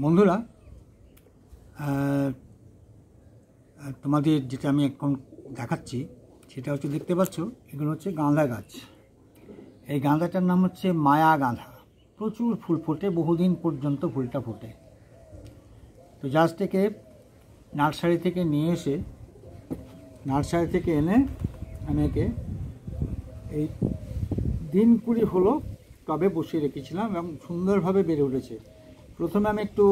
বন্ধুরা, তোমাদের যেটা আমি এখন দেখাচ্ছি সেটা হচ্ছে, দেখতে পাচ্ছ এগুলো হচ্ছে গাঁদা গাছ। এই গাঁদাটার নাম হচ্ছে মায়া গাঁদা। প্রচুর ফুল ফোটে, বহুদিন পর্যন্ত ফুলটা ফোটে। তো জাস্ট থেকে নার্সারি থেকে নিয়ে এসে, নার্সারি থেকে এনে আমি একে এই দিন 20 হলো টবে বসিয়ে রেখেছিলাম এবং সুন্দরভাবে বেড়ে উঠেছে। প্রথমে আমি একটু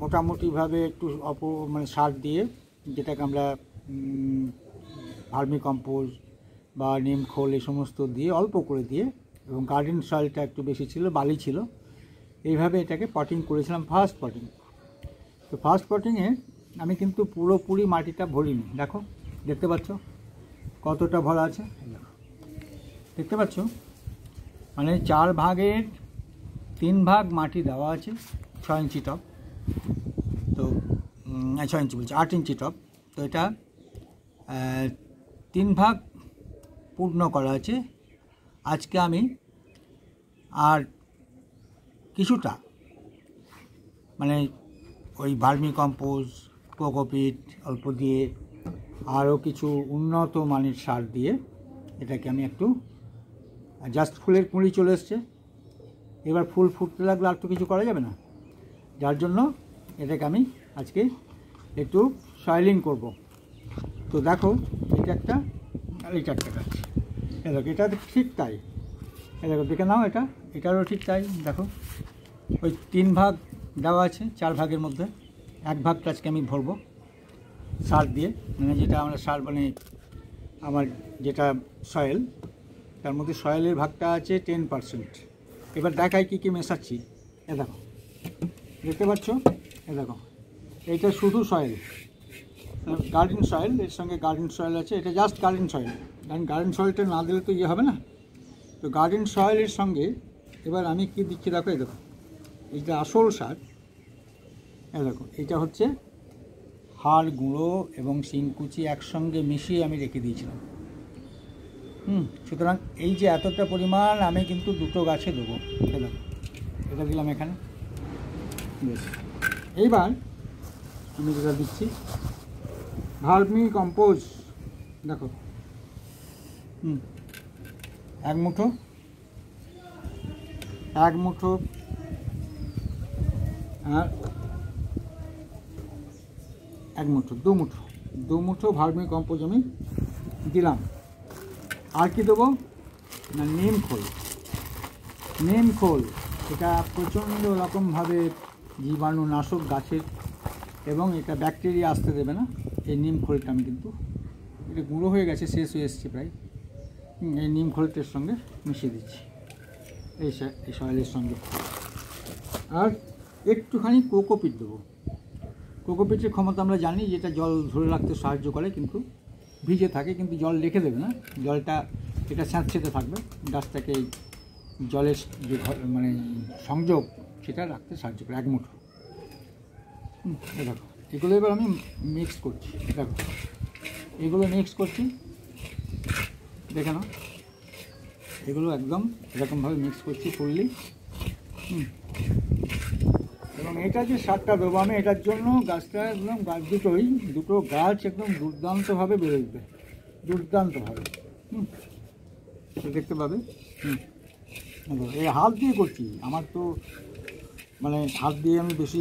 মোটামুটিভাবে একটু সার দিয়ে, যেটাকে আমরা ভার্মি কম্পোস্ট বা নিম খোল এই সমস্ত দিয়ে, অল্প করে দিয়ে, এবং গার্ডেন সয়েলটা একটু বেশি ছিল, বালি ছিল, এইভাবে এটাকে পটিং করেছিলাম, ফার্স্ট পটিং। তো ফার্স্ট পটিংয়ে আমি কিন্তু পুরোপুরি মাটিটা ভরিনি। দেখো, দেখতে পাচ্ছ কতটা ভরা আছে, দেখতে পাচ্ছ? মানে 4 ভাগের 3 ভাগ মাটি দেওয়া আছে, 6 ইঞ্চি টব। তো 6 ইঞ্চি বলছি, 8 ইঞ্চি টব। তো এটা 3 ভাগ পূর্ণ করা আছে। আজকে আমি আর কিছুটা মানে ওই ভার্মি কম্পোস্ট, কোকোপিট অল্প দিয়ে, আরও কিছু উন্নত মানের সার দিয়ে এটাকে আমি একটু, জাস্ট ফুলের কুঁড়ি চলে এসছে, এবার ফুল ফুটতে লাগলে আর তো কিছু করা যাবে না, যার জন্য এটাকে আমি আজকে একটু সয়েলিং করব। তো দেখো, এটা একটা আর এটা একটা গাছ, দেখো এটা ঠিক তাই, দেখো দেখে নাও, এটারও ঠিক তাই। দেখো ওই 3 ভাগ দেওয়া আছে 4 ভাগের মধ্যে, 1 ভাগটা আজকে আমি ভরবো সার দিয়ে, মানে যেটা আমরা সার, মানে আমার যেটা সয়েল, তার মধ্যে সয়েলের ভাগটা আছে 10%। এবার দেখাই কী কী মেশাচ্ছি। এ দেখো, দেখতে পাচ্ছ? এ দেখো, এইটা শুধু সয়েল, গার্ডেন সয়েল, এর সঙ্গে গার্ডেন সয়েল আছে, এটা জাস্ট গার্ডেন সয়েল, কারণ গার্ডেন সয়েলটা না দিলে তো ইয়ে হবে না। তো গার্ডেন সয়েলের সঙ্গে এবার আমি কি দিচ্ছি দেখো, এই দেখো, এইটা আসল সার। এই দেখো, এটা হচ্ছে হাড় গুঁড়ো এবং শিংকুচি একসঙ্গে মিশিয়ে আমি রেখে দিয়েছিলাম। সুতরাং এই যে এতটা পরিমাণ আমি কিন্তু 2টো গাছে দেবো। দেখো, এটা দিলাম এখানে। বেশ, এইবার আমি যেটা দিচ্ছি ভার্মি কম্পোস্ট। দেখো, 1 মুঠো, 1 মুঠো, আর 1 মুঠো, 2 মুঠো ভার্মি কম্পোস্ট আমি দিলাম। আর কি দেবো না, নিম খোল। নিম খোল এটা প্রচণ্ড রকমভাবে জীবাণুনাশক গাছের, এবং এটা ব্যাকটেরিয়া আসতে দেবে না। এই নিম খোলটা আমি কিন্তু, এটা গুঁড়ো হয়ে গেছে, শেষ হয়ে এসছে প্রায়, এই নিম খোলটার সঙ্গে মিশিয়ে দিচ্ছি এই সয়েলের সঙ্গে। আর একটুখানি কোকোপিট দেবো। কোকোপিটের ক্ষমতা আমরা জানি, যেটা জল ধরে রাখতে সাহায্য করে, কিন্তু ভিজে থাকে, কিন্তু জল রেখে দেবে না, জলটা এটা স্যাঁতসেঁতে থাকবে, গাছটাকে জলের যে মানে সংযোগ সেটা রাখতে সাহায্য করে। 1 মুঠো। দেখো, এগুলো এবার আমি মিক্স করছি। দেখো, এগুলো মিক্স করছি, দেখে নাও, এগুলো একদম এরকমভাবে মিক্স করছি ফুললি। এবং এটা যে সারটা দেবো আমি, এটার জন্য গাছটা একদম, গাছ দুটো গাছ একদম দুর্দান্তভাবে বেড়ে উঠবে, দুর্দান্তভাবে। দেখতে পাবে। এই হাত দিয়ে করছি, আমার তো মানে হাত দিয়ে আমি বেশি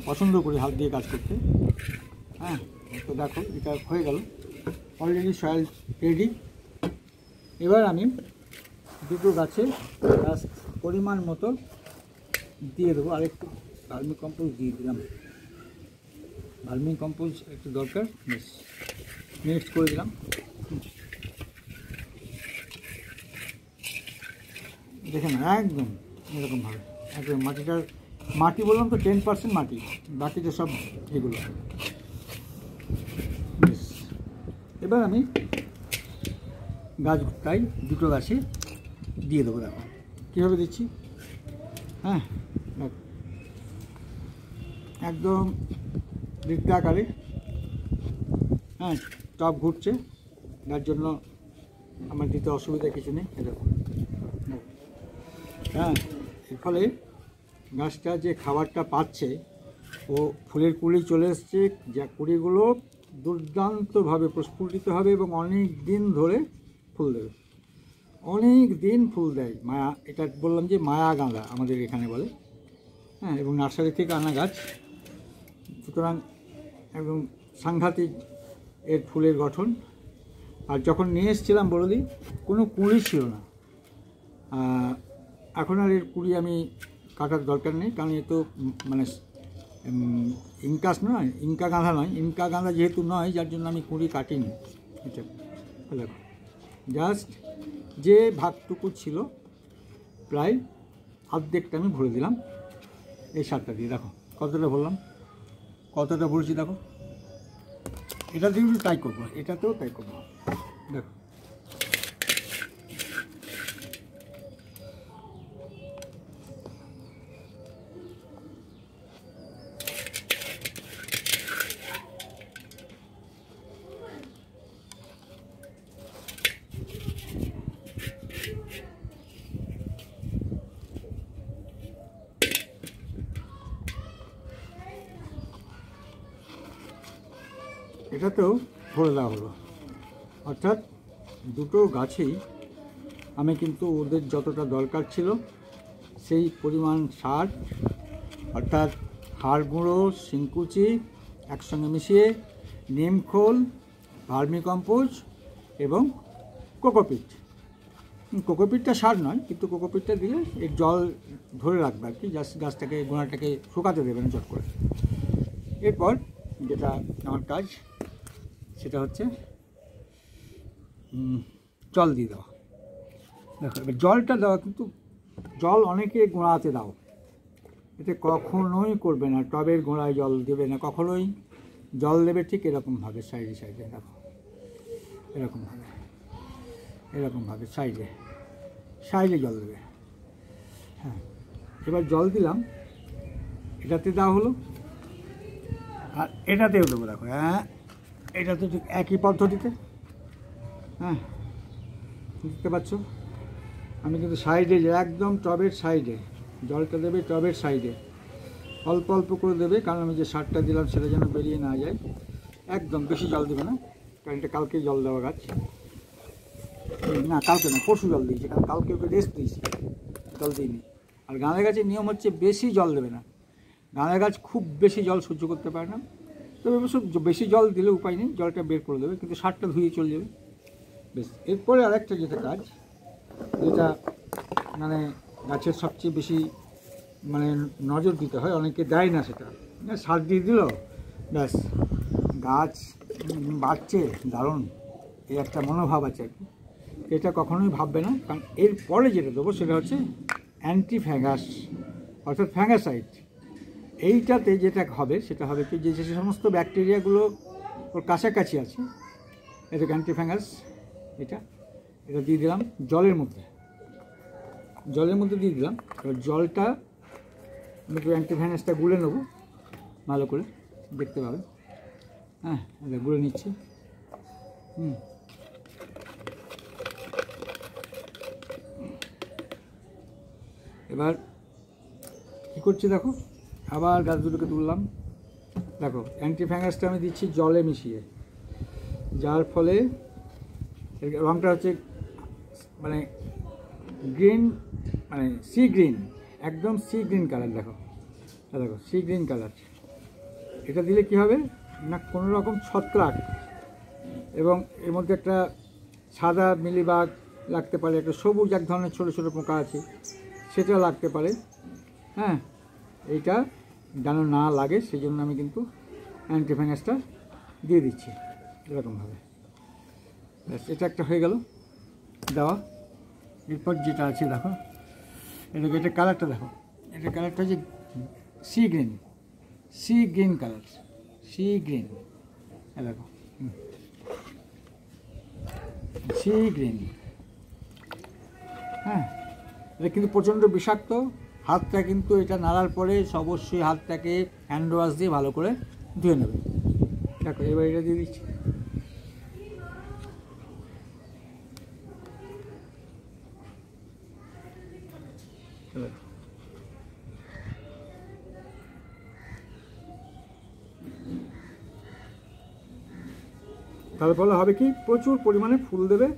পছন্দ করি, হাত দিয়ে কাজ করতে। হ্যাঁ, তো দেখো, এটা হয়ে গেল, অলরেডি সয়েল রেডি। এবার আমি 2টো গাছে জাস্ট পরিমাণ মতো দিয়ে দেবো, আরেকটু ভার্মি কম্পোস্ট দিয়ে দিলাম। ভার্মি কম্পোস্ট একটু দরকার, বেশ মিক্স করে দিলাম। দেখেন, একদম এরকমভাবে, একদম মাটি বললাম তো 10% মাটি, বাকিটা সব এগুলো। বেশ, এবার আমি গাছটাই 2টো গাছে দিয়ে দেবো। দেখো কীভাবে দিচ্ছি। হ্যাঁ, একদম বৃত্তাকারে। হ্যাঁ, টব ঘুরছে, যার জন্য আমার দিতে অসুবিধা কিছু নেই। এরকম। হ্যাঁ, এর ফলে গাছটা যে খাবারটা পাচ্ছে, ও ফুলের কুড়ি চলে এসছে, যা কুড়িগুলো দুর্দান্তভাবে প্রস্ফুটিত হবে এবং অনেক দিন ধরে ফুল দেবে, অনেক দিন ফুল দেয়। মায়া, এটা বললাম যে মায়া গাঁদা আমাদের এখানে বলে, হ্যাঁ, এবং নার্সারি থেকে আনা গাছ, সুতরাং একদম সাংঘাতিক এর ফুলের গঠন। আর যখন নিয়ে এসেছিলাম বলে দিই, কোনো কুঁড়ি ছিল না। এখন আর এর কুড়ি আমি কাটার দরকার নেই, কারণ এ তো মানে ইনকাস নয়, ইনকা গাঁদা নয়, ইনকা গাঁদা যেহেতু নয়, যার জন্য আমি কুঁড়ি কাটিনি। এটা দেখো, জাস্ট যে ভাগটুকু ছিল প্রায় অর্ধেকটা আমি ভরে দিলাম এই সারটা দিয়ে। দেখো কতটা ভরলাম, কতটা ভরেছি দেখো। এটা দিয়ে তাই করবো, এটাতেও তাই করবো। দেখো এটাতেও ভরে দেওয়া হলো। অর্থাৎ দুটো গাছেই আমি কিন্তু ওদের যতটা দরকার ছিল সেই পরিমাণ সার, অর্থাৎ হাড় গুঁড়ো, শিংকুচি একসঙ্গে মিশিয়ে, নিমখোল, ভার্মিকম্পোস্ট এবং কোকোপিট। কোকোপিটটা সার নয়, কিন্তু কোকোপিটটা দিলে এর জল ধরে রাখবে আর কি, জাস্ট গাছটাকে, গোড়াটাকে শুকাতে দেবে না চট করে। এরপর যেটা আমার কাজ সেটা হচ্ছে জল দিয়ে দেওয়া। দেখো এবার জলটা দেওয়া, কিন্তু জল অনেকে গোড়াতে দাও, এতে কখনোই করবে না, টবের গোড়ায় জল দেবে না কখনোই। জল দেবে ঠিক এরকমভাবে সাইডে সাইডে, দেখো এরকমভাবে, এরকমভাবে সাইডে সাইডে জল দেবে। হ্যাঁ, এবার জল দিলাম, এটাতে দেওয়া হলো আর এটাতেও দেবো। দেখো হ্যাঁ, এটাতে ঠিক একই পদ্ধতিতে, হ্যাঁ বুঝতে পারছো। আমি কিন্তু সাইডে, একদম টবের সাইডে জলটা দেবে, টবের সাইডে অল্প অল্প করে দেবে, কারণ আমি যে সারটা দিলাম সেটা যেন বেরিয়ে না যায়। একদম বেশি জল দেবে না, কারণ এটা কালকে জল দেওয়া গাছ, না কালকে না পরশু জল দিয়েছি, কারণ কালকে ওকে রেস্ট দিয়েছি, জল দিইনি। আর গাঁদা গাছের নিয়ম হচ্ছে বেশি জল দেবে না, গাঁদা গাছ খুব বেশি জল সহ্য করতে পারে না, তবে অবশ্য বেশি জল দিলে উপায় নেই, জলটা বের করে দেবে, কিন্তু সারটা ধুয়ে চলে যাবে। বেশ, এরপরে আরেকটা যেটা কাজ, যেটা মানে গাছের সবচেয়ে বেশি মানে নজর দিতে হয়, অনেকে দেয় না সেটা, সার দিয়ে দিল ব্যাস গাছ বাড়ছে দারুণ, এই একটা মনোভাব আছে আর কি। এটা কখনোই ভাববে না, কারণ এরপরে যেটা দেবো সেটা হচ্ছে অ্যান্টি ফ্যাঙ্গাস, অর্থাৎ ফ্যাঙ্গাসাইড। এইটাতে যেটা হবে সেটা হবে কি, যে সমস্ত ব্যাকটেরিয়াগুলো ওর কাছাকাছি আছে, এটা অ্যান্টি ফ্যাঙ্গাস, এটা দিয়ে দিলাম জলের মধ্যে, জলের মধ্যে দিয়ে দিলাম। এবার জলটা আমি একটু অ্যান্টি ফ্যাঙ্গাসটা গুলে নেবো ভালো করে, দেখতে পাবে, হ্যাঁ এটা গুলে নিচ্ছি। এবার কী করছি দেখো, আবার গাছ দুটোকে তুললাম, দেখো অ্যান্টি ফ্যাঙ্গাসটা আমি দিচ্ছি জলে মিশিয়ে, যার ফলে রঙটা হচ্ছে মানে গ্রিন, মানে সি গ্রিন, একদম সি গ্রিন কালার। দেখো দেখো সি গ্রিন কালার, এটা দিলে কী হবে না, কোনো রকম ছত্রাক এবং এর মধ্যে একটা সাদা মিলিবাগ লাগতে পারে, একটা সবুজ এক ধরনের ছোটো ছোটো পোকা আছে সেটা লাগতে পারে, হ্যাঁ এইটা যেন না লাগে সেই জন্য আমি কিন্তু অ্যান্টি ফ্যাঙ্গাসটা দিয়ে দিচ্ছি এরকমভাবে। ব্যাস, এটা একটা হয়ে গেল দেওয়া। এরপর যেটা আছে দেখো, এটা কালারটা দেখো, এটা কালারটা হচ্ছে sea green, sea green colour, sea green, দেখো সি গ্রিন, হ্যাঁ এটা কিন্তু প্রচণ্ড বিষাক্ত। হাতটা কিন্তু এটা নাড়ার পরে অবশ্যই হাতটাকে হ্যান্ড ওয়াশ দিয়ে ভালো করে ধুয়ে নেবে। দেখো এবার এটা দিয়ে দিচ্ছি, তার ফলে হবে কি, প্রচুর পরিমাণে ফুল দেবে,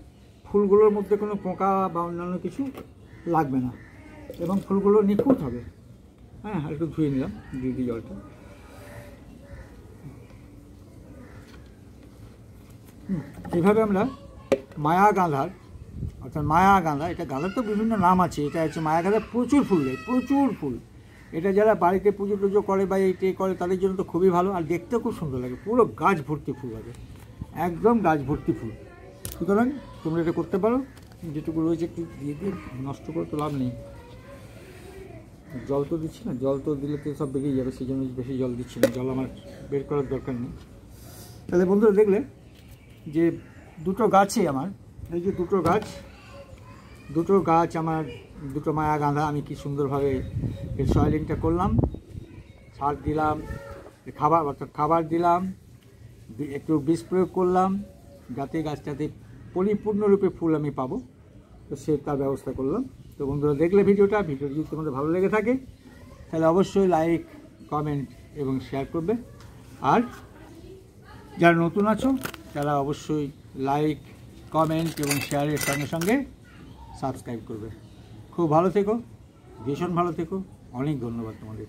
ফুলগুলোর মধ্যে কোনো পোকা বা অন্যান্য কিছু লাগবে না এবং ফুলগুলো নিখুঁত হবে। হ্যাঁ, একটু ধুয়ে নিলাম দিয়ে দিই জলটা। এইভাবে আমরা মায়া গাঁধার, অর্থাৎ মায়া গাঁদা, এটা গাঁদার তো বিভিন্ন নাম আছে, এটা হচ্ছে মায়া গাঁদা, প্রচুর ফুল দেয়, প্রচুর ফুল। এটা যারা বাড়িতে পুজো টুজো করে বা এইটে করে তাদের জন্য তো খুবই ভালো, আর দেখতেও খুব সুন্দর লাগে, পুরো গাছ ভর্তি ফুল লাগে, একদম গাছ ভর্তি ফুল। সুতরাং তোমরা এটা করতে পারো, যেটুকু রয়েছে একটু দিয়ে দিয়ে, নষ্ট করে তো লাভ নেই। জল তো দিচ্ছি না, জল তো দিলে তো সব বেরিয়ে যাবে, সেই জন্য বেশি জল দিচ্ছি না, জল আমার বের করার দরকার নেই। তাহলে বন্ধুরা দেখলে যে দুটো গাছে আমার, এই যে দুটো গাছ আমার, দুটো মায়া গাঁদা আমি কি সুন্দরভাবে এর সয়েলিংটা করলাম, সার দিলাম, খাবার দিলাম, একটু বীজ প্রয়োগ করলাম, যাতে গাছটাতে পরিপূর্ণরূপে ফুল আমি পাবো, তো সে তার ব্যবস্থা করলাম। তো বন্ধুরা দেখলে ভিডিওটা যদি তোমাদের ভালো লেগে থাকে তাহলে অবশ্যই লাইক, কমেন্ট এবং শেয়ার করবে। আর যারা নতুন আছো তারা অবশ্যই লাইক, কমেন্ট এবং শেয়ারের সঙ্গে সঙ্গে সাবস্ক্রাইব করবে। খুব ভালো থেকো, ভীষণ ভালো থেকো, অনেক ধন্যবাদ তোমাদের।